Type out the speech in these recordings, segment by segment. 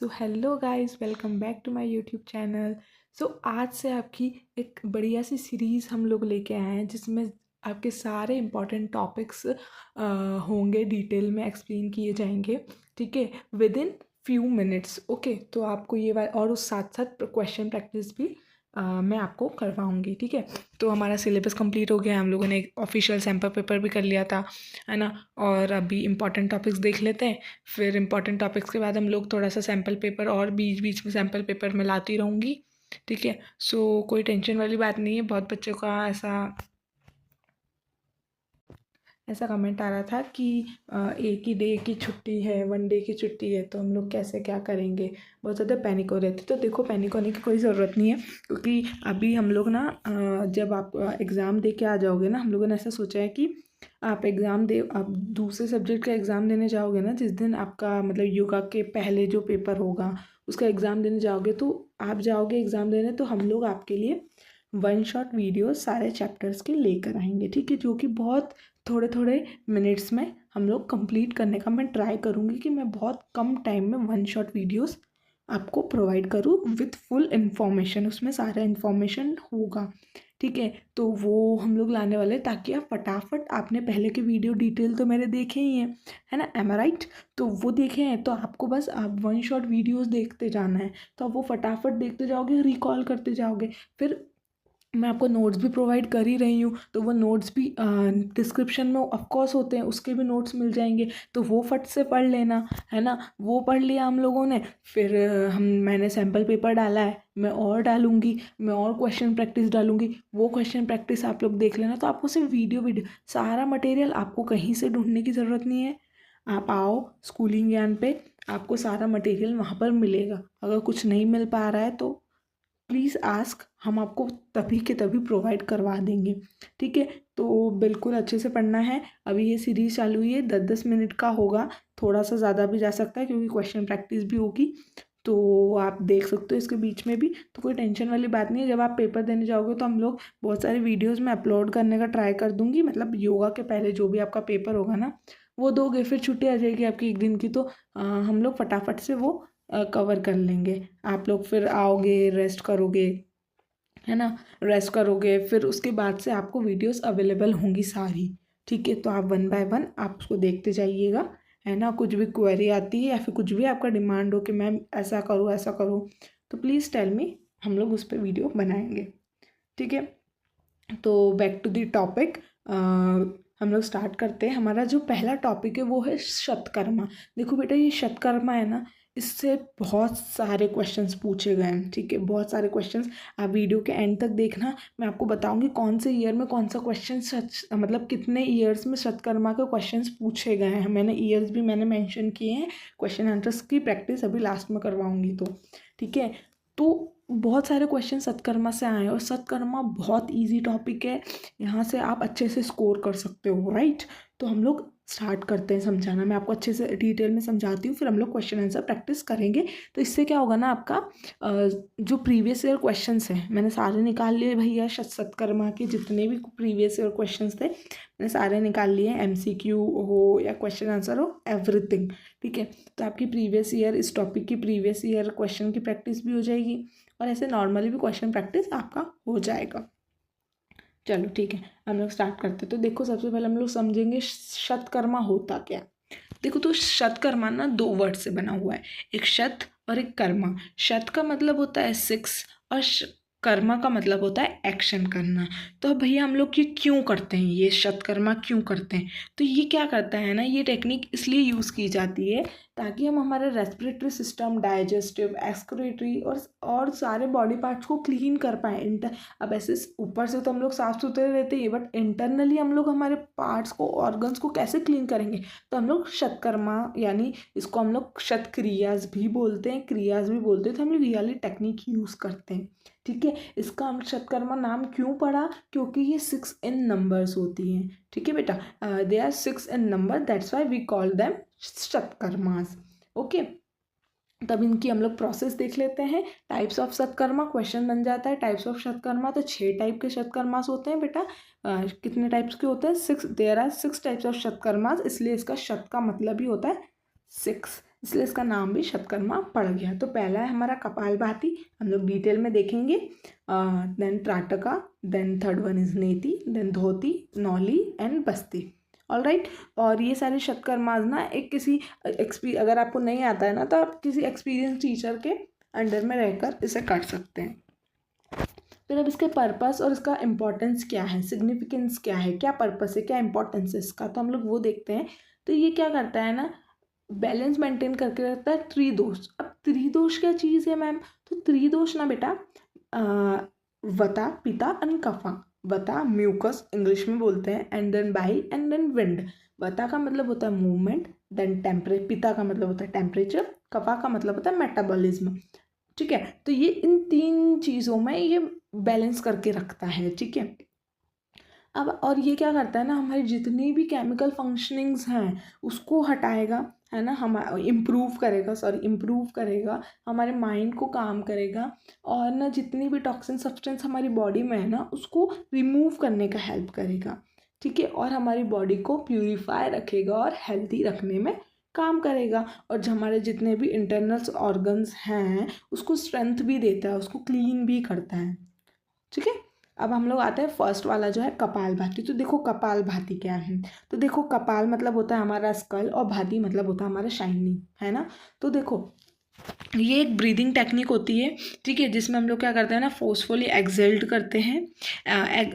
So hello guys, welcome back to my YouTube channel. So आज से आपकी एक बढ़िया सी सीरीज़ हम लोग लेके आए हैं जिसमें आपके सारे इम्पॉर्टेंट टॉपिक्स होंगे, डिटेल में एक्सप्लेन किए जाएंगे। ठीक है, with in few minutes. Okay, तो आपको और उस साथ साथ क्वेश्चन प्रैक्टिस भी मैं आपको करवाऊंगी। ठीक है, तो हमारा सिलेबस कंप्लीट हो गया, हम लोगों ने एक ऑफिशियल सैम्पल पेपर भी कर लिया था, है ना। और अभी इम्पॉर्टेंट टॉपिक्स देख लेते हैं, फिर इम्पॉर्टेंट टॉपिक्स के बाद हम लोग थोड़ा सा सैम्पल पेपर और बीच बीच में सैम्पल पेपर में लाती रहूँगी। ठीक है, सो कोई टेंशन वाली बात नहीं है। बहुत बच्चों का ऐसा कमेंट आ रहा था कि एक ही डे की छुट्टी है, वन डे की छुट्टी है, तो हम लोग कैसे क्या करेंगे। बहुत ज़्यादा पैनिक हो रहे थे। तो देखो, पैनिक होने की कोई ज़रूरत नहीं है, क्योंकि अभी हम लोग ना जब आप एग्ज़ाम दे के आ जाओगे ना, हम लोगों ने ऐसा सोचा है कि आप दूसरे सब्जेक्ट का एग्ज़ाम देने जाओगे ना, जिस दिन आपका मतलब योगा के पहले जो पेपर होगा उसका एग्ज़ाम देने जाओगे, तो आप जाओगे एग्ज़ाम देने, तो हम लोग आपके लिए वन शॉट वीडियो सारे चैप्टर्स के लेकर आएंगे। ठीक है, जो कि बहुत थोड़े थोड़े मिनट्स में हम लोग कंप्लीट करने का मैं ट्राई करूँगी कि मैं बहुत कम टाइम में वन शॉट वीडियोस आपको प्रोवाइड करूँ विथ फुल इन्फॉर्मेशन। उसमें सारा इन्फॉर्मेशन होगा। ठीक है, तो वो हम लोग लाने वाले हैं, ताकि आप फटाफट, आपने पहले के वीडियो डिटेल तो मेरे देखे ही हैं, है ना, एम आई राइट। तो वो देखे हैं, तो आपको बस आप वन शॉट वीडियोस देखते जाना है, तो आप वो फटाफट देखते जाओगे, रिकॉल करते जाओगे। फिर मैं आपको नोट्स भी प्रोवाइड कर ही रही हूँ, तो वो नोट्स भी डिस्क्रिप्शन में ऑफ कोर्स होते हैं, उसके भी नोट्स मिल जाएंगे, तो वो फट से पढ़ लेना, है ना। वो पढ़ लिया हम लोगों ने, फिर मैंने सैम्पल पेपर डाला है, मैं और डालूंगी, मैं और क्वेश्चन प्रैक्टिस डालूंगी, वो क्वेश्चन प्रैक्टिस आप लोग देख लेना। तो आपको सिर्फ वीडियो सारा मटेरियल, आपको कहीं से ढूंढने की ज़रूरत नहीं है। आप आओ स्कूलिंग ज्ञान पे, आपको सारा मटेरियल वहाँ पर मिलेगा। अगर कुछ नहीं मिल पा रहा है तो प्लीज़ आस्क, हम आपको तभी के तभी प्रोवाइड करवा देंगे। ठीक है, तो बिल्कुल अच्छे से पढ़ना है। अभी ये सीरीज़ चालू हुई है, 10-10 मिनट का होगा, थोड़ा सा ज़्यादा भी जा सकता है, क्योंकि क्वेश्चन प्रैक्टिस भी होगी, तो आप देख सकते हो इसके बीच में भी। तो कोई टेंशन वाली बात नहीं है। जब आप पेपर देने जाओगे तो हम लोग बहुत सारे वीडियोज़ में अपलोड करने का ट्राई कर दूँगी, मतलब योगा के पहले जो भी आपका पेपर होगा ना, वो दोगे, फिर छुट्टी आ जाएगी आपकी एक दिन की, तो हम लोग फटाफट से वो कवर कर लेंगे। आप लोग फिर आओगे, रेस्ट करोगे, है ना, रेस्ट करोगे, फिर उसके बाद से आपको वीडियोस अवेलेबल होंगी सारी। ठीक है, तो आप वन बाय वन आप उसको देखते जाइएगा, है ना। कुछ भी क्वेरी आती है या फिर कुछ भी आपका डिमांड हो कि मैम ऐसा करूँ, तो प्लीज़ टेल मी, हम लोग उस पर वीडियो बनाएंगे। ठीक है, तो बैक टू द टॉपिक, हम लोग स्टार्ट करते हैं। हमारा जो पहला टॉपिक है वो है शतकर्मा। देखो बेटा, ये शतकर्मा है ना, इससे बहुत सारे क्वेश्चंस पूछे गए हैं। ठीक है, बहुत सारे क्वेश्चंस। आप वीडियो के एंड तक देखना, मैं आपको बताऊंगी कौन से ईयर में कौन सा क्वेश्चन, मतलब कितने ईयर्स में शतकर्मा के क्वेश्चंस पूछे गए हैं। मैंने ईयर्स भी मैंने मेंशन किए हैं। क्वेश्चन आंसर्स की प्रैक्टिस अभी लास्ट में करवाऊंगी, तो ठीक है। तो बहुत सारे क्वेश्चन सत्कर्मा से आए हैं, और सत्कर्मा बहुत इजी टॉपिक है, यहाँ से आप अच्छे से स्कोर कर सकते हो, राइट। तो हम लोग स्टार्ट करते हैं समझाना, मैं आपको अच्छे से डिटेल में समझाती हूँ, फिर हम लोग क्वेश्चन आंसर प्रैक्टिस करेंगे। तो इससे क्या होगा ना, आपका जो प्रीवियस ईयर क्वेश्चंस हैं मैंने सारे निकाल लिए भैया। सत्कर्मा के जितने भी प्रीवियस ईयर क्वेश्चंस थे मैंने सारे निकाल लिए, MCQ हो या क्वेश्चन आंसर हो, एवरीथिंग। ठीक है, तो आपकी प्रीवियस ईयर, इस टॉपिक की प्रीवियस ईयर क्वेश्चन की प्रैक्टिस भी हो जाएगी, और ऐसे नॉर्मली भी क्वेश्चन प्रैक्टिस आपका हो जाएगा। चलो ठीक है, हम लोग स्टार्ट करते हैं। तो देखो, सबसे पहले हम लोग समझेंगे शतकर्मा होता क्या। देखो, तो शतकर्मा ना दो वर्ड से बना हुआ है, एक शत और एक कर्मा। शत का मतलब होता है 6, और कर्मा का मतलब होता है एक्शन करना। तो अब भैया हम लोग ये क्यों करते हैं, ये शतकर्मा क्यों करते हैं। तो ये क्या करता है ना, ये टेक्निक इसलिए यूज़ की जाती है ताकि हम हमारे रेस्पिरेटरी सिस्टम, डाइजेस्टिव, एक्सक्रीटरी और सारे बॉडी पार्ट्स को क्लीन कर पाएँ। अब ऐसे ऊपर से तो हम लोग साफ सुथरे रहते हैं, बट इंटरनली हम लोग हमारे पार्ट्स को, ऑर्गन्स को कैसे क्लीन करेंगे। तो हम लोग शतकर्मा, यानी इसको हम लोग शतक्रियाज भी बोलते हैं, क्रियाज भी बोलते हैं, तो हम लोग ये वाली टेक्निक यूज़ करते हैं। ठीक है, इसका हम शतकर्मा नाम क्यों पड़ा, क्योंकि ये 6 इन नंबर्स होती हैं। ठीक है बेटा, they are 6 in number, that's why we call them शतकर्मास। ओके, तब इनकी हम लोग प्रोसेस देख लेते हैं। टाइप्स ऑफ शतकर्मा, क्वेश्चन बन जाता है टाइप्स ऑफ शतकर्मा। तो 6 टाइप के शतकर्मास होते हैं बेटा। कितने टाइप्स के होते हैं, 6, देयर आर 6 टाइप्स ऑफ शतकर्मास, इसलिए इसका शत का मतलब ही होता है 6। इसलिए इसका नाम भी शतकर्मा पड़ गया। तो पहला है हमारा कपालभाति, हम लोग डिटेल में देखेंगे। देन त्राटका, देन थर्ड वन इज नेति, देन धोती, नौली एंड बस्ती। All right. और ये सारे शतकर्माज ना एक किसी अगर आपको नहीं आता है ना तो आप किसी एक्सपीरियंस टीचर के अंडर में रहकर इसे कर सकते हैं। फिर अब इसके पर्पस और इसका इम्पोर्टेंस क्या है, सिग्निफिकेंस क्या है, क्या पर्पस है, क्या इंपॉर्टेंस है इसका, तो हम लोग वो देखते हैं। तो ये क्या करता है ना, बैलेंस मेंटेन करके रखता है त्रिदोष। अब त्रिदोष क्या चीज़ है मैम, तो त्रिदोष ना बेटा वता, पिता एंड कफा। वता म्यूकस इंग्लिश में बोलते हैं, and then bile and then wind. वता का मतलब होता है मूवमेंट, देन पिता का मतलब होता है टेम्परेचर, कफा का मतलब होता है मेटाबॉलिज्म। ठीक है, तो ये इन 3 चीज़ों में ये बैलेंस करके रखता है। ठीक है, अब और ये क्या करता है ना, हमारी जितनी भी केमिकल फंक्शनिंग्स हैं उसको हटाएगा, है ना, हम इम्प्रूव करेगा हमारे माइंड को काम करेगा, और ना जितनी भी टॉक्सिन सब्सटेंस हमारी बॉडी में है ना उसको रिमूव करने का हेल्प करेगा। ठीक है, और हमारी बॉडी को प्यूरिफाई रखेगा और हेल्दी रखने में काम करेगा, और जो हमारे जितने भी इंटरनल्स ऑर्गन्स हैं उसको स्ट्रेंथ भी देता है, उसको क्लीन भी करता है। ठीक है, अब हम लोग आते हैं फर्स्ट वाला जो है कपालभाति। तो देखो कपालभाति क्या है, तो देखो कपाल मतलब होता है हमारा स्कल, और भाति मतलब होता है हमारा शाइनिंग, है ना। तो देखो ये एक ब्रीदिंग टेक्निक होती है। ठीक है, जिसमें हम लोग क्या करते हैं ना, फोर्सफुली एक्सहेल्ड करते हैं।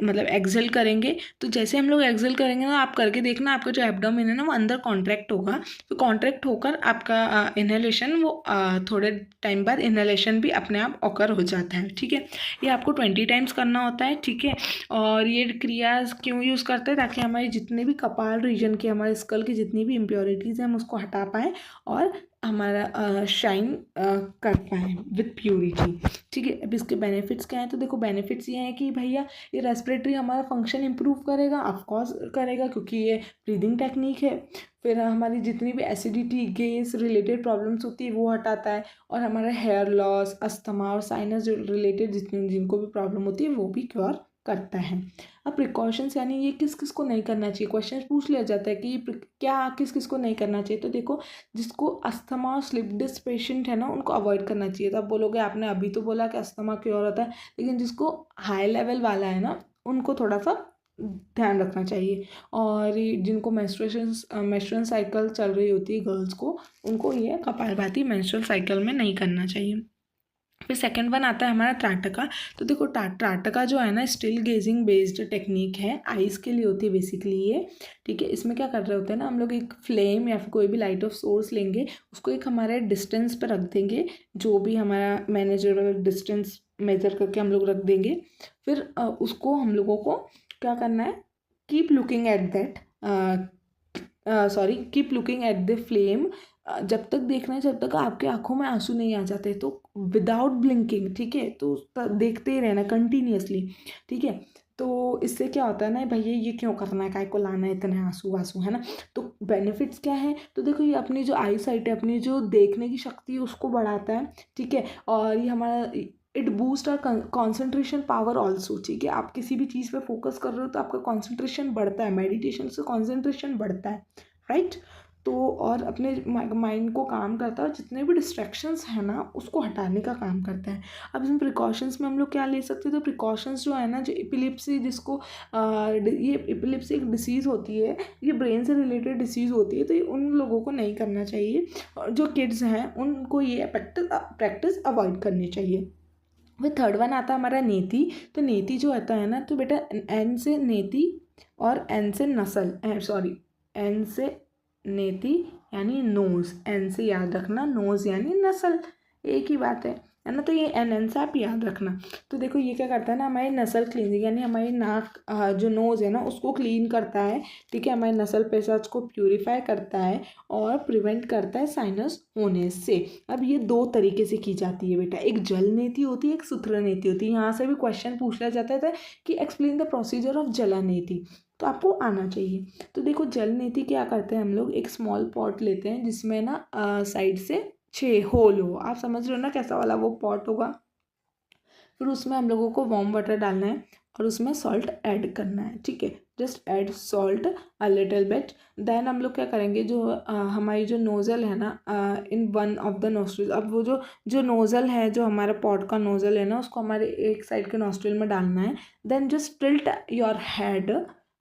मतलब एक्सहेल करेंगे, तो जैसे हम लोग एक्सहेल करेंगे ना, आप करके देखना, आपका जो एब्डोमेन है ना वो अंदर कॉन्ट्रैक्ट होगा, तो कॉन्ट्रैक्ट होकर आपका इनहेलेशन वो थोड़े टाइम बाद इनहेलेशन भी अपने आप ऑकर हो जाता है। ठीक है, ये आपको 20 टाइम्स करना होता है। ठीक है, और ये क्रिया क्यों यूज़ करते हैं, ताकि हमारी जितने भी कपाल रीजन की, हमारे स्कल की जितनी भी इम्प्योरिटीज़ हैं हम उसको हटा पाएँ, और हमारा शाइन कर पाएँ विथ प्योरिटी। ठीक है, अब इसके बेनिफिट्स क्या हैं, तो देखो बेनिफिट्स ये हैं कि भैया ये रेस्पिरेटरी हमारा फंक्शन इंप्रूव करेगा, ऑफकोर्स करेगा, क्योंकि ये ब्रीदिंग टेक्निक है। फिर हमारी जितनी भी एसिडिटी, गैस रिलेटेड प्रॉब्लम्स होती है वो हटाता है, और हमारा हेयर लॉस, अस्थमा और साइनस जो रिलेटेड जिनको भी प्रॉब्लम होती है वो भी क्योर करता है। अब प्रिकॉशंस यानी ये किस किस को नहीं करना चाहिए, क्वेश्चन पूछ लिया जाता है कि ये क्या किस किस को नहीं करना चाहिए। तो देखो जिसको अस्थमा और स्लिप डिस्क पेशेंट है ना उनको अवॉइड करना चाहिए। तो आप बोलोगे आपने अभी तो बोला कि अस्थमा क्योर होता है, लेकिन जिसको हाई लेवल वाला है ना उनको थोड़ा सा ध्यान रखना चाहिए। और जिनको मेंस्ट्रुअल साइकिल चल रही होती है गर्ल्स को, उनको ये कपालभाति मेंस्ट्रुअल साइकिल में नहीं करना चाहिए। फिर सेकंड वन आता है हमारा त्राटका। तो देखो त्राटका जो है ना स्टिल गेजिंग बेस्ड टेक्निक है, आइज़ के लिए होती है बेसिकली ये। ठीक है, इसमें क्या कर रहे होते हैं ना हम लोग, एक फ्लेम या फिर कोई भी लाइट ऑफ सोर्स लेंगे, उसको एक हमारे डिस्टेंस पर रख देंगे, जो भी हमारा मैनेजेबल डिस्टेंस मेजर करके हम लोग रख देंगे। फिर उसको हम लोगों को क्या करना है, keep looking at that keep looking at the flame, जब तक देखना है जब तक आपके आंखों में आंसू नहीं आ जाते, तो विदाउट ब्लिंकिंग। ठीक है, तो देखते ही रहना कंटिन्यूअसली। ठीक है, तो इससे क्या होता है ना भैया, ये क्यों करना है, काय को लाना है इतने आंसू वासू, है ना। तो बेनिफिट्स क्या है, तो देखो ये अपनी जो आई साइट है, अपनी जो देखने की शक्ति है उसको बढ़ाता है। ठीक है, और ये हमारा it boost our concentration power also. ठीक है, आप किसी भी चीज़ पे फोकस कर रहे हो तो आपका कॉन्सेंट्रेशन बढ़ता है, मेडिटेशन से कॉन्सेंट्रेशन बढ़ता है, राइट। तो और अपने माइंड को काम करता है, और जितने भी डिस्ट्रैक्शंस हैं ना उसको हटाने का काम करता है। अब इसमें प्रिकॉशंस में हम लोग क्या ले सकते हैं, तो प्रिकॉशंस जो है ना, जो एपिलेप्सी जिसको ये एपिलेप्सी एक डिसीज़ होती है, ये ब्रेन से रिलेटेड डिसीज़ होती है, तो ये उन लोगों को नहीं करना चाहिए, और जो किड्स हैं उनको ये प्रैक्टिस अवॉइड करनी चाहिए। फिर थर्ड वन आता है हमारा नेति। तो नेति जो आता है ना, तो बेटा एन से नेति और एन से एन से नेति यानी नोज, एन से याद रखना, नोज यानी नसल, एक ही बात है ना। तो ये एन से आप याद रखना। तो देखो ये क्या करता है ना, हमारी नसल क्लीनिंग यानी हमारी नाक जो नोज है ना उसको क्लीन करता है। ठीक है, हमारे नसल पेसाज को प्यूरिफाई करता है और प्रिवेंट करता है साइनस होने से। अब ये 2 तरीके से की जाती है बेटा, एक जल नेति होती है, एक सूत्र नेति होती है। यहाँ से भी क्वेश्चन पूछ लिया जाता है कि एक्सप्लेन द प्रोसीजर ऑफ जला नेति, तो आपको आना चाहिए। तो देखो जल नेति क्या करते हैं हम लोग, एक स्मॉल पॉट लेते हैं जिसमें ना साइड से 6 होल हो, आप समझ रहे हो ना कैसा वाला वो पॉट होगा। फिर उसमें हम लोगों को वार्म वाटर डालना है और उसमें सॉल्ट ऐड करना है। ठीक है, just add salt a little bit. Then हम लोग क्या करेंगे, जो हमारी जो नोज़ल है ना in one of the nostril, अब वो जो नोज़ल है, जो हमारा पॉट का नोज़ल है ना, उसको हमारे एक साइड के नोस्ट्रिल में डालना है। Then just tilt your head,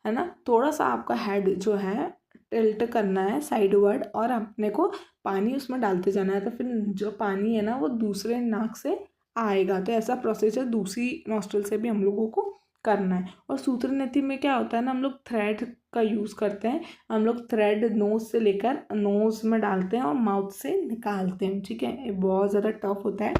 है ना, थोड़ा सा आपका हेड जो है टिल्ट करना है साइडवर्ड, और अपने को पानी उसमें डालते जाना है। तो फिर जो पानी है ना वो दूसरे नाक से आएगा। तो ऐसा प्रोसीजर दूसरी नॉस्ट्रल से भी हम लोगों को करना है। और सूत्र नीति में क्या होता है ना, हम लोग थ्रेड का यूज़ करते हैं। हम लोग थ्रेड नोज से लेकर नोज में डालते हैं और माउथ से निकालते हैं, ठीक है। ये बहुत ज़्यादा टफ होता है,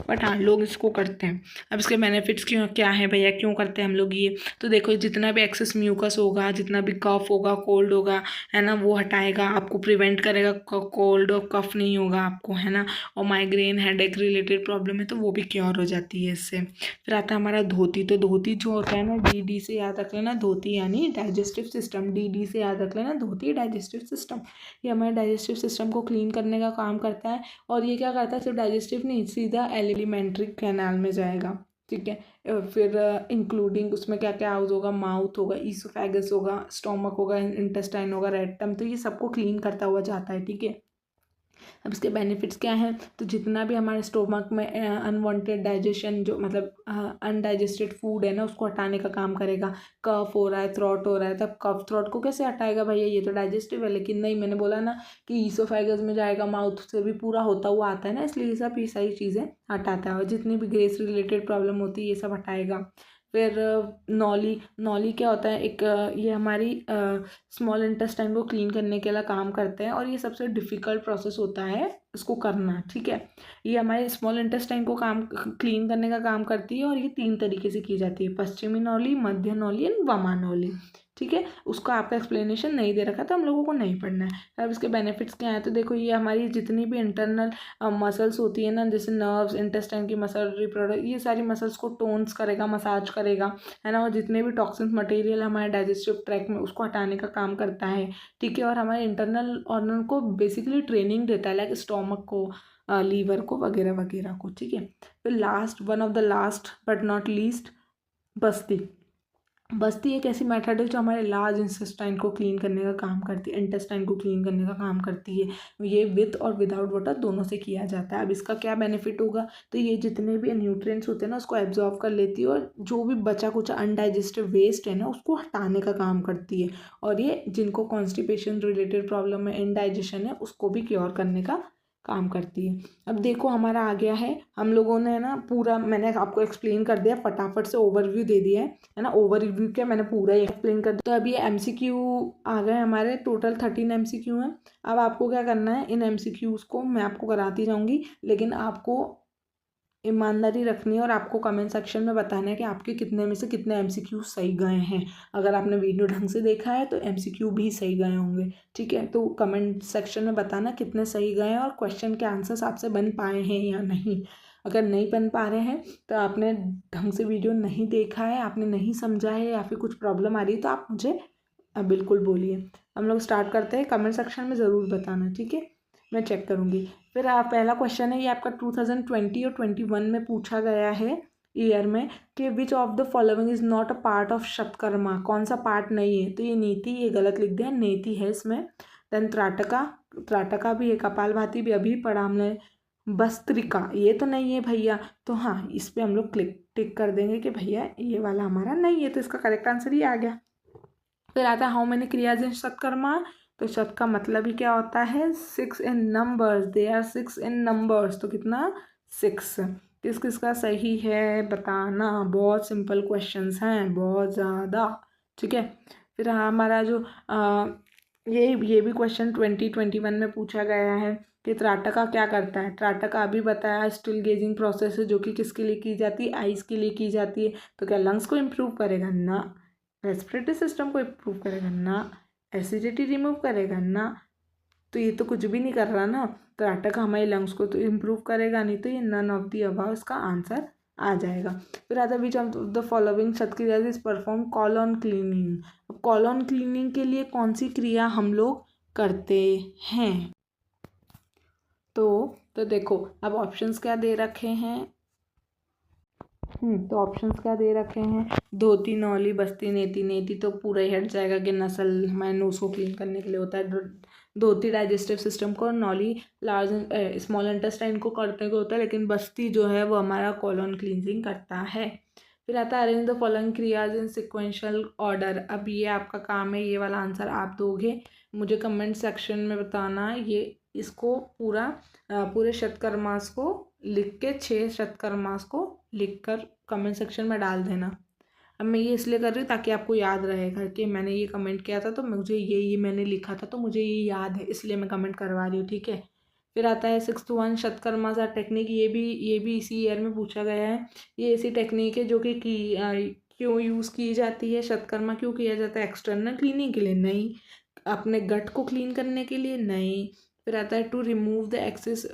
बट हाँ लोग इसको करते हैं। अब इसके बेनिफिट्स क्यों क्या है भैया, क्यों करते हैं हम लोग ये, तो देखो जितना भी एक्सेस म्यूकस होगा, जितना भी कफ होगा, कोल्ड होगा, है ना, वो हटाएगा, आपको प्रिवेंट करेगा, कोल्ड और कफ नहीं होगा आपको, है ना। और माइग्रेन हेडेक रिलेटेड प्रॉब्लम है तो वो भी क्योर हो जाती है इससे। फिर आता है हमारा धोती। तो धोती जो होता है ना, डी से याद रख लेना, धोती यानी डाइजेस्टिव सिस्टम, डी से याद रख लेना, धोती डाइजेस्टिव सिस्टम। ये हमारे डाइजेस्टिव सिस्टम को क्लीन करने का काम करता है। और ये क्या करता है, सिर्फ डाइजेस्टिव नहीं, सीधा एलिमेंट्री कैनाल में जाएगा, ठीक है। फिर इंक्लूडिंग उसमें क्या क्या हाउस होगा, माउथ होगा, ईसोफेगस होगा, स्टोमक होगा, इंटेस्टाइन होगा, रेक्टम, तो ये सबको क्लीन करता हुआ जाता है, ठीक है। अब इसके बेनिफिट्स क्या हैं, तो जितना भी हमारे स्टोमक में अनवांटेड डाइजेशन, जो मतलब अनडाइजेस्टेड फूड है ना, उसको हटाने का काम करेगा। कफ हो रहा है, थ्रोट हो रहा है, तब कफ थ्रोट को कैसे हटाएगा भैया, ये तो डाइजेस्टिव है। लेकिन नहीं, मैंने बोला ना कि ईसोफेगस में जाएगा, माउथ से भी पूरा होता हुआ आता है ना, इसलिए ये सारी चीज़ें हटाता है। और जितनी भी गैस रिलेटेड प्रॉब्लम होती है ये सब हटाएगा। फिर नॉली क्या होता है, एक ये हमारी स्मॉल इंटेस्टाइन को क्लीन करने के लिए काम करते हैं। और ये सबसे डिफ़िकल्ट प्रोसेस होता है इसको करना, ठीक है। ये हमारे स्मॉल इंटेस्टाइन को काम क्लीन करने का काम करती है। और ये 3 तरीके से की जाती है, पश्चिमी नौली, मध्य नौली एंड वामा नौली, ठीक है। उसका आपका एक्सप्लेनेशन नहीं दे रखा तो हम लोगों को नहीं पढ़ना है। अब इसके बेनिफिट्स क्या हैं, तो देखो ये हमारी जितनी भी इंटरनल मसल्स होती है ना, जैसे नर्व्स, इंटेस्टाइन की मसल, रिप्रोडक्ट, ये सारी मसल्स को टोन्स करेगा, मसाज करेगा, है ना। और जितने भी टॉक्सिन्स मटेरियल हमारे डाइजेस्टिव ट्रैक में, उसको हटाने का काम करता है, ठीक है। और हमारे इंटरनल ऑर्गन को बेसिकली ट्रेनिंग देता है, लाइक स्टोमक को, लीवर को, वगैरह वगैरह को, ठीक है। फिर last, one of the last but not least, बस्ती। बस्ती एक ऐसी मेथड है जो हमारे लार्ज इंटेस्टाइन को क्लीन करने का काम करती है, इंटेस्टाइन को क्लीन करने का काम करती है। ये विद और विदाउट वाटर दोनों से किया जाता है। अब इसका क्या बेनिफिट होगा, तो ये जितने भी न्यूट्रिएंट्स होते हैं ना उसको एब्जॉर्व कर लेती है, और जो भी बचा कुछ अनडाइजेस्टेड वेस्ट है ना उसको हटाने का काम करती है। और ये जिनको कॉन्स्टिपेशन रिलेटेड प्रॉब्लम है, इनडाइजेशन है, उसको भी क्योर करने का काम करती है। अब देखो हमारा आ गया है, हम लोगों ने ना पूरा, मैंने आपको एक्सप्लेन कर दिया, फटाफट से ओवरव्यू दे दिया है ना, ओवरव्यू क्या, मैंने पूरा ही एक्सप्लेन कर दिया। तो अभी एमसीक्यू आ गए हमारे, टोटल 13 एमसीक्यू हैं। अब आपको क्या करना है, इन एमसीक्यूज़ को मैं आपको कराती जाऊँगी, लेकिन आपको ईमानदारी रखनी है और आपको कमेंट सेक्शन में बताना है कि आपके कितने में से कितने एमसीक्यू सही गए हैं। अगर आपने वीडियो ढंग से देखा है तो एमसीक्यू भी सही गए होंगे, ठीक है। तो कमेंट सेक्शन में बताना कितने सही गए हैं और क्वेश्चन के आंसर्स आपसे बन पाए हैं या नहीं। अगर नहीं बन पा रहे हैं तो आपने ढंग से वीडियो नहीं देखा है, आपने नहीं समझा है, या फिर कुछ प्रॉब्लम आ रही है तो आप मुझे बिल्कुल बोलिए। हम लोग स्टार्ट करते हैं, कमेंट सेक्शन में ज़रूर बताना, ठीक है, मैं चेक करूँगी। फिर पहला क्वेश्चन है, ये आपका 2020 और 21 में पूछा गया है ईयर में, कि which of the following is not a part of शतकर्मा, कौन सा पार्ट नहीं है। तो ये नीति, ये गलत लिख दिया, नेति है इसमें। देन त्राटका, त्राटका भी है, कपालभाति भी अभी पढ़ा हमने। भस्त्रिका ये तो नहीं है भैया, तो हाँ इस पर हम लोग टिक कर देंगे कि भैया ये वाला हमारा नहीं है, तो इसका करेक्ट आंसर ये आ गया। फिर आता है हाउ मेनी क्रियाज इन शतकर्मा, तो शत का मतलब ही क्या होता है, 6 in numbers, they are 6 in numbers, तो कितना 6। किस किस का सही है बताना, बहुत सिंपल क्वेश्चंस हैं, बहुत ज़्यादा, ठीक है। फिर हमारा जो ये भी क्वेश्चन 2021 में पूछा गया है कि त्राटका क्या करता है। त्राटका अभी बताया, स्टिल गेजिंग प्रोसेस है जो कि किसके लिए की जाती है, आइज़ के लिए की जाती है। तो क्या लंग्स को इम्प्रूव करेगा ना, रेस्पिरेटरी सिस्टम को इम्प्रूव करेगा ना, एसिडिटी रिमूव करेगा ना, तो ये तो कुछ भी नहीं कर रहा ना। त्राटका हमारे लंग्स को तो इम्प्रूव करेगा नहीं, तो ये नन ऑफ दी अबव इसका आंसर आ जाएगा। फिर आता है विच ऑफ द फॉलोइंग शत क्रिया इज परफॉर्म कॉलॉन क्लीनिंग। अब कॉलॉन क्लीनिंग के लिए कौन सी क्रिया हम लोग करते हैं, तो देखो अब ऑप्शंस क्या दे रखे हैं, तो ऑप्शंस क्या दे रखे हैं, धोती, नौली, बस्ती, नेति। नेति तो पूरा ही हट जाएगा कि नसल हमारे नोज को क्लीन करने के लिए होता है। धोती डाइजेस्टिव सिस्टम को, नौली लार्ज स्मॉल इंटेस्टाइन को करने को होता है, लेकिन बस्ती जो है वो हमारा कॉलोन क्लींजिंग करता है। फिर आता है arrange the following क्रियाज in sequential order. अब ये आपका काम है, ये वाला आंसर आप दोगे, मुझे कमेंट सेक्शन में बताना। ये इसको पूरे शतकर्मास को लिख के 6 शतकर्मास को लिख कर कमेंट सेक्शन में डाल देना। अब मैं ये इसलिए कर रही हूँ ताकि आपको याद रहेगा कि मैंने ये कमेंट किया था तो मुझे ये मैंने लिखा था तो मुझे ये याद है, इसलिए मैं कमेंट करवा रही हूँ, ठीक है। फिर आता है 6th 1 शतकर्मास टेक्निक। ये भी इसी ईयर में पूछा गया है। ये ऐसी टेक्निक है जो कि क्यों यूज़ की जाती है, शतकर्मा क्यों किया जाता है, एक्सटर्नल क्लीनिंग के लिए नहीं, अपने गट को क्लीन करने के लिए नहीं। फिर आता है टू रिमूव द एक्सेस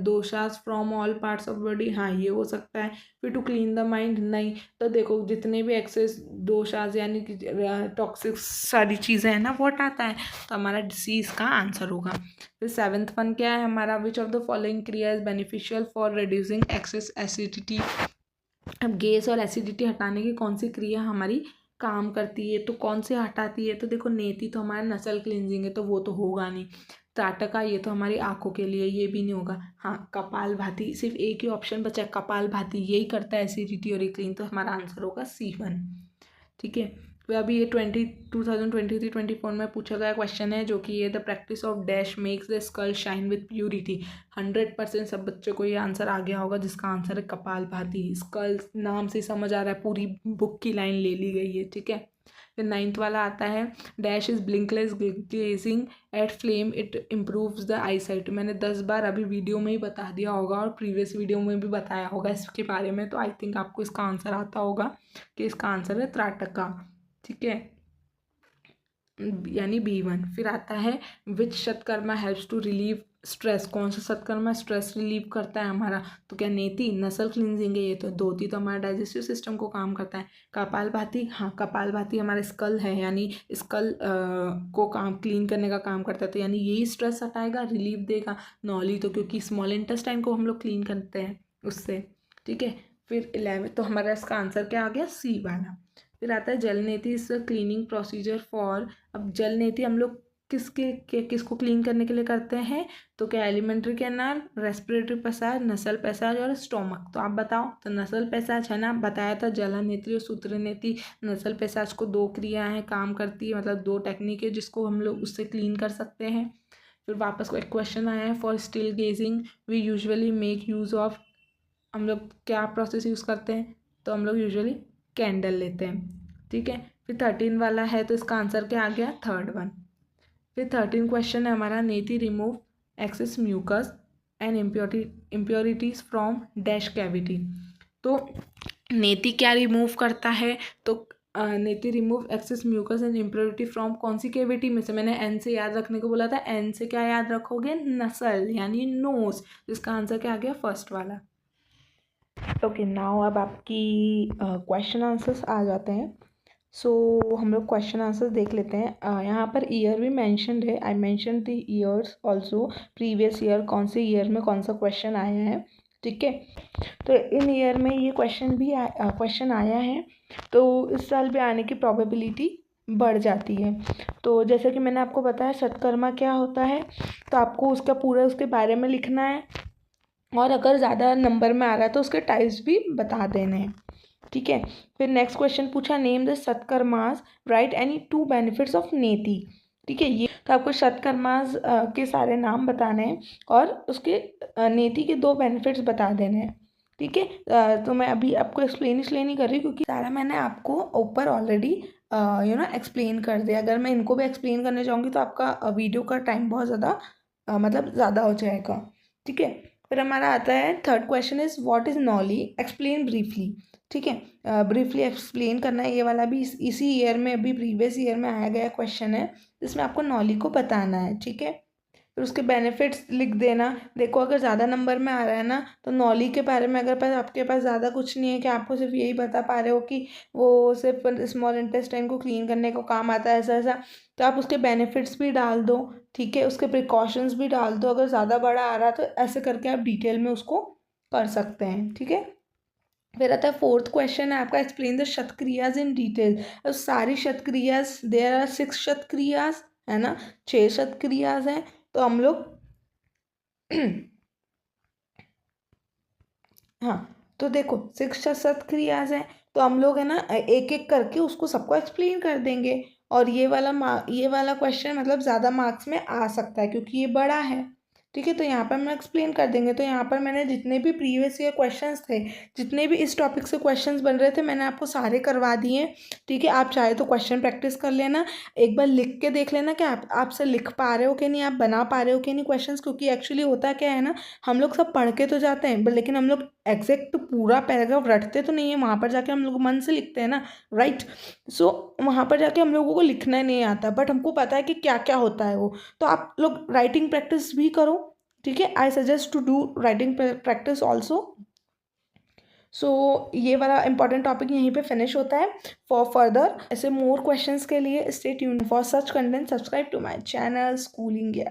दोषास from all parts of body, हाँ ये हो सकता है। फिर टू क्लीन द माइंड, नहीं। तो देखो जितने भी एक्सेस दोषास यानी कि टॉक्सिक सारी चीज़ें हैं ना वो हटाता है, तो हमारा डिसीज़ का आंसर होगा। फिर 7th 1 क्या है हमारा, which of the following kriya is beneficial for reducing excess acidity. अब गैस और एसिडिटी हटाने की कौन सी क्रिया हमारी काम करती है, तो कौन से हटाती है, तो देखो नेति तो हमारा नसल क्लिनजिंग है तो वो तो होगा नहीं। त्राटका ये तो हमारी आंखों के लिए, ये भी नहीं होगा। हाँ कपाल भाती, सिर्फ एक ही ऑप्शन बचा है कपाल भाती, यही करता है एसिडिटी और क्लीन, तो हमारा आंसर होगा C1, ठीक है। तो अभी ये 2023-24 में पूछा गया क्वेश्चन है जो कि ये the practice of dash makes the skull shine with purity. 100% सब बच्चों को ये आंसर आ गया होगा जिसका आंसर है कपाल भाती। स्कल नाम से समझ आ रहा है, पूरी बुक की लाइन ले ली गई है, ठीक है। फिर 9th वाला आता है dash is blinkless glazing at flame it improves the eyesight. मैंने 10 बार अभी वीडियो में ही बता दिया होगा और प्रीवियस वीडियो में भी बताया होगा इसके बारे में, तो आई थिंक आपको इसका आंसर आता होगा कि इसका आंसर है त्राटका, ठीक है, यानी B1। फिर आता है विच शतकर्मा हेल्प्स टू रिलीव स्ट्रेस, कौन सा शतकर्मा स्ट्रेस रिलीव करता है हमारा, तो क्या नेति नसल क्लींजिंग है ये तो। धोती तो हमारा डाइजेस्टिव सिस्टम को काम करता है। कपाल भाती, हाँ कपाल भाती हमारा स्कल है, यानी स्कल को काम क्लीन करने का काम करता है, तो यानी यही स्ट्रेस हटाएगा, रिलीफ देगा। नौली तो क्योंकि स्मॉल इंटेस्टाइन को हम लोग क्लीन करते हैं उससे, ठीक है। फिर 11 तो हमारा इसका आंसर क्या आ गया, C वाला। फिर आता है जल नेति इज क्लीनिंग प्रोसीजर फॉर। अब जल नेति हम लोग किसको क्लीन करने के लिए करते हैं, तो क्या एलिमेंट्री कैनाल, रेस्पिरेटरी पैसेज, नसल पैसेज और स्टोमक। तो आप बताओ, तो नसल पैसेज है ना, बताया था जलन नेति और सूत्र नेति। नसल पैसेज को 2 क्रिया हैं काम करती है, मतलब 2 टेक्निक है जिसको हम लोग उससे क्लीन कर सकते हैं। फिर वापस को एक क्वेश्चन आया है for still gazing we usually make use of. हम लोग क्या प्रोसेस यूज़ करते हैं, तो हम लोग यूजुअली कैंडल लेते हैं, ठीक है। फिर 13 वाला है तो इसका आंसर क्या आ गया, 3rd 1। फिर 13 क्वेश्चन है हमारा neti remove excess mucus and impurities from dash cavity. तो नेति क्या रिमूव करता है, तो neti remove excess mucus and impurity from कौन सी कैविटी में से, मैंने N से याद रखने को बोला था, N से क्या याद रखोगे, नसल यानी नोज, जिसका आंसर क्या आ गया, 1st वाला। ओके नाउ अब आपकी क्वेश्चन आंसर्स आ जाते हैं। सो हम लोग क्वेश्चन आंसर्स देख लेते हैं। यहाँ पर ईयर भी मैंशनड है, I mention the years also, previous year कौन से ईयर में कौन सा क्वेश्चन आया है, ठीक है। तो इन ईयर में ये क्वेश्चन आया है, तो इस साल भी आने की प्रोबेबिलिटी बढ़ जाती है। तो जैसे कि मैंने आपको बताया शतकर्मा क्या होता है, तो आपको उसका पूरा उसके बारे में लिखना है, और अगर ज़्यादा नंबर में आ रहा है तो उसके टाइप्स भी बता देने हैं, ठीक है। फिर नेक्स्ट क्वेश्चन पूछा नेम द शतकर्मास राइट एनी 2 बेनिफिट्स ऑफ नेति, ठीक है। ये तो आपको शतकर्मास के सारे नाम बताने हैं और उसके नेति के 2 बेनिफिट्स बता देने हैं, ठीक है। तो मैं अभी आपको एक्सप्लेन इसलिए नहीं कर रही क्योंकि सारा मैंने आपको ऊपर ऑलरेडी एक्सप्लेन कर दिया। अगर मैं इनको भी एक्सप्लेन करने जाऊँगी तो आपका वीडियो का टाइम बहुत ज़्यादा मतलब ज़्यादा हो जाएगा, ठीक है। फिर हमारा आता है 3rd question is what is नॉली, एक्सप्लेन ब्रीफली, ठीक है। ब्रीफली एक्सप्लेन करना है, ये वाला भी इसी ईयर में अभी प्रीवियस ईयर में आया गया क्वेश्चन है, जिसमें आपको नॉली को बताना है, ठीक है। फिर उसके बेनिफिट्स लिख देना। देखो अगर ज़्यादा नंबर में आ रहा है ना, तो नॉली के बारे में अगर आपके पास ज़्यादा कुछ नहीं है कि आपको सिर्फ यही बता पा रहे हो कि वो सिर्फ स्मॉल इंटेस्टाइन को क्लीन करने को काम आता है ऐसा ऐसा, तो आप उसके बेनिफिट्स भी डाल दो, ठीक है, उसके प्रिकॉशंस भी डाल दो। अगर ज़्यादा बड़ा आ रहा है तो ऐसे करके आप डिटेल में उसको कर सकते हैं, ठीक है। फिर आता है फोर्थ क्वेश्चन है आपका, एक्सप्लेन द शतक्रियाज इन डिटेल। अब सारी शतक्रियाज, देयर आर 6 शतक्रियाज, है ना, 6 शतक्रियाज हैं। तो हम लोग हाँ, तो देखो 6 शतक्रियाज हैं, तो हम लोग है ना एक एक करके उसको सबको एक्सप्लेन कर देंगे। और ये वाला क्वेश्चन मतलब ज़्यादा मार्क्स में आ सकता है क्योंकि ये बड़ा है। ठीक है, तो यहाँ पर हम एक्सप्लेन कर देंगे। तो यहाँ पर मैंने जितने भी प्रीवियस ईयर क्वेश्चंस थे, जितने भी इस टॉपिक से क्वेश्चंस बन रहे थे, मैंने आपको सारे करवा दिए। ठीक है, आप चाहे तो क्वेश्चन प्रैक्टिस कर लेना, एक बार लिख के देख लेना कि आपसे लिख पा रहे हो कि नहीं, आप बना पा रहे हो कि नहीं क्वेश्चंस। क्योंकि एक्चुअली होता क्या है ना, हम लोग सब पढ़ के तो जाते हैं लेकिन हम लोग एग्जैक्ट पूरा पैराग्राफ रटते तो नहीं है, वहाँ पर जाके हम लोग मन से लिखते हैं ना, राइट। सो वहाँ पर जाके हम लोगों को लिखना नहीं आता, बट हमको पता है कि क्या क्या होता है वो। तो आप लोग राइटिंग प्रैक्टिस भी करो। ठीक है, I suggest to do writing practice also. So ये वाला इंपॉर्टेंट टॉपिक यहीं पे फिनिश होता है। फॉर फर्दर ऐसे मोर क्वेश्चंस के लिए stay tuned for such content, subscribe to my channel schooling.